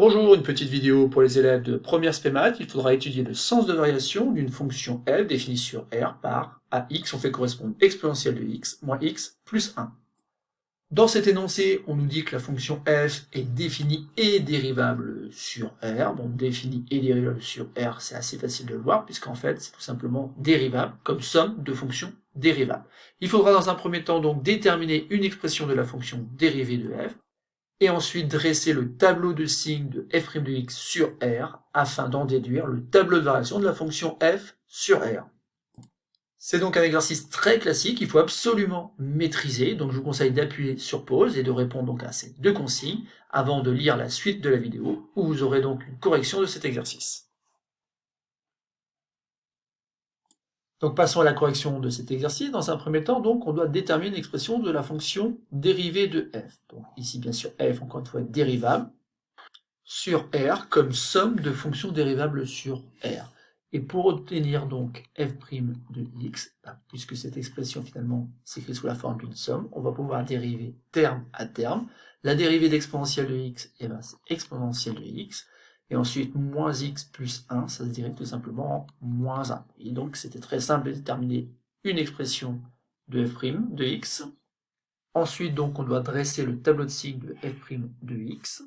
Bonjour, une petite vidéo pour les élèves de première spé maths. Il faudra étudier le sens de variation d'une fonction f définie sur R par ax, on fait correspondre exponentielle de x moins x plus 1. Dans cet énoncé, on nous dit que la fonction f est définie et dérivable sur R. Bon, définie et dérivable sur R, c'est assez facile de le voir, puisqu'en fait, c'est tout simplement dérivable, comme somme de fonctions dérivables. Il faudra dans un premier temps donc déterminer une expression de la fonction dérivée de f, et ensuite dresser le tableau de signes de f' de x sur R afin d'en déduire le tableau de variation de la fonction f sur R. C'est donc un exercice très classique, il faut absolument maîtriser, donc je vous conseille d'appuyer sur pause et de répondre donc à ces deux consignes avant de lire la suite de la vidéo où vous aurez donc une correction de cet exercice. Donc passons à la correction de cet exercice. Dans un premier temps, donc, on doit déterminer une expression de la fonction dérivée de f. Donc ici, bien sûr, f, encore une fois, dérivable, sur R comme somme de fonctions dérivables sur R. Et pour obtenir donc f' de x, puisque cette expression finalement s'écrit sous la forme d'une somme, on va pouvoir dériver terme à terme. La dérivée d'exponentielle de x, c'est exponentielle de x. Et ensuite, moins x plus 1, ça se dérive tout simplement en moins 1. Et donc, c'était très simple de déterminer une expression de f' de x. Ensuite, donc, on doit dresser le tableau de signes de f' de x.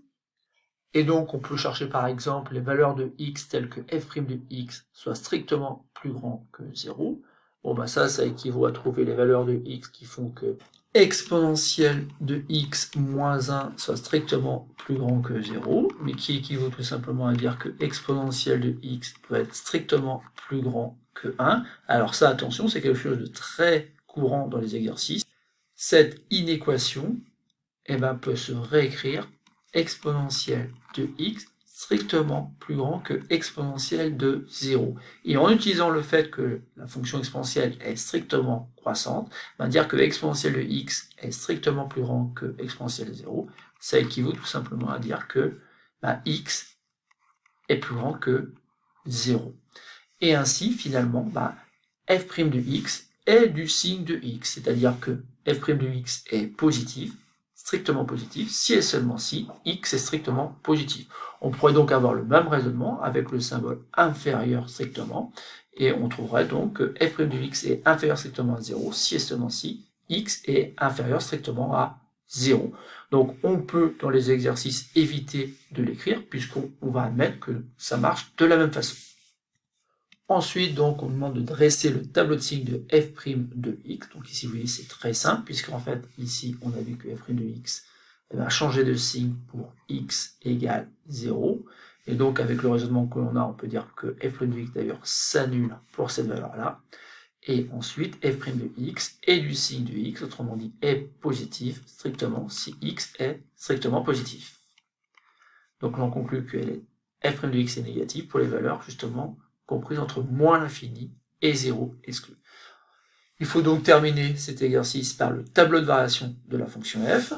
Et donc, on peut chercher par exemple les valeurs de x telles que f' de x soit strictement plus grand que 0. Bon, ça équivaut à trouver les valeurs de x qui font que exponentielle de x moins 1 soit strictement plus grand que 0, mais qui équivaut tout simplement à dire que exponentielle de x doit être strictement plus grand que 1. Alors ça, attention, c'est quelque chose de très courant dans les exercices. Cette inéquation peut se réécrire exponentielle de x strictement plus grand que exponentielle de 0. Et en utilisant le fait que la fonction exponentielle est strictement croissante, on va dire que exponentielle de x est strictement plus grand que exponentielle de 0, ça équivaut tout simplement à dire que x est plus grand que 0. Et ainsi, finalement, f' de x est du signe de x, c'est-à-dire que f' de x est positif, strictement positif, si et seulement si x est strictement positif. On pourrait donc avoir le même raisonnement avec le symbole inférieur strictement, et on trouverait donc que f' de x est inférieur strictement à 0, si et seulement si x est inférieur strictement à 0. Donc on peut, dans les exercices, éviter de l'écrire, puisqu'on va admettre que ça marche de la même façon. Ensuite, donc, on demande de dresser le tableau de signes de f' de x. Donc ici, vous voyez, c'est très simple, puisqu'en fait, ici, on a vu que f' de x va changer de signe pour x égale 0. Et donc, avec le raisonnement que l'on a, on peut dire que f' de x, d'ailleurs, s'annule pour cette valeur-là. Et ensuite, f' de x est du signe de x, autrement dit, est positif strictement si x est strictement positif. Donc, l'on conclut que f' de x est négatif pour les valeurs, justement, comprise entre moins l'infini et 0 exclu. Il faut donc terminer cet exercice par le tableau de variation de la fonction f.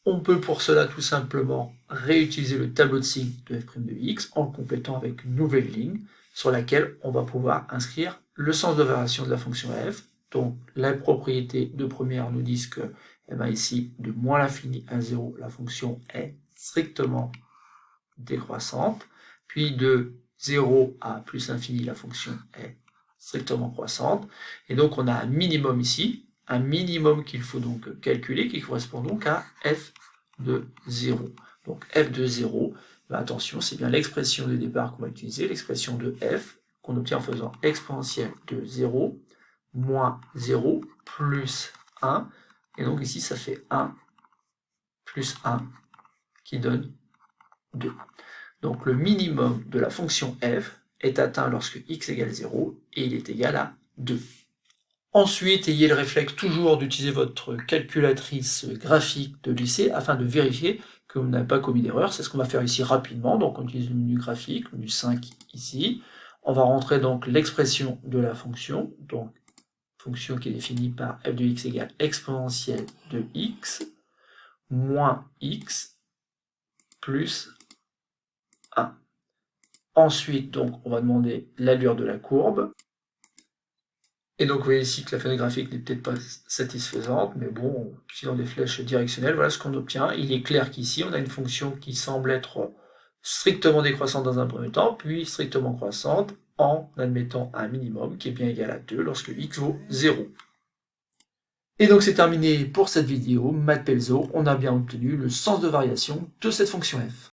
On peut pour cela tout simplement réutiliser le tableau de signes de f' de x en le complétant avec une nouvelle ligne sur laquelle on va pouvoir inscrire le sens de variation de la fonction f. Donc les propriétés de première nous disent que ici, de moins l'infini à 0, la fonction est strictement décroissante, puis de 0 à plus l'infini, la fonction est strictement croissante, et donc on a un minimum ici, un minimum qu'il faut donc calculer, qui correspond donc à f de 0. Donc f de 0, attention, c'est bien l'expression de départ qu'on va utiliser, l'expression de f, qu'on obtient en faisant exponentielle de 0, moins 0, plus 1, et donc ici ça fait 1 plus 1, qui donne 2. Donc le minimum de la fonction f est atteint lorsque x égale 0 et il est égal à 2. Ensuite, ayez le réflexe toujours d'utiliser votre calculatrice graphique de lycée afin de vérifier que vous n'avez pas commis d'erreur. C'est ce qu'on va faire ici rapidement. Donc on utilise le menu graphique, le menu 5 ici. On va rentrer donc l'expression de la fonction, donc fonction qui est définie par f de x égale exponentielle de x moins x plus 1. Ensuite, donc, on va demander l'allure de la courbe. Et donc, vous voyez ici que la fenêtre graphique n'est peut-être pas satisfaisante, mais bon, en utilisant des flèches directionnelles, voilà ce qu'on obtient. Il est clair qu'ici, on a une fonction qui semble être strictement décroissante dans un premier temps, puis strictement croissante en admettant un minimum qui est bien égal à 2 lorsque x vaut 0. Et donc c'est terminé pour cette vidéo, Math Pelzo, on a bien obtenu le sens de variation de cette fonction f.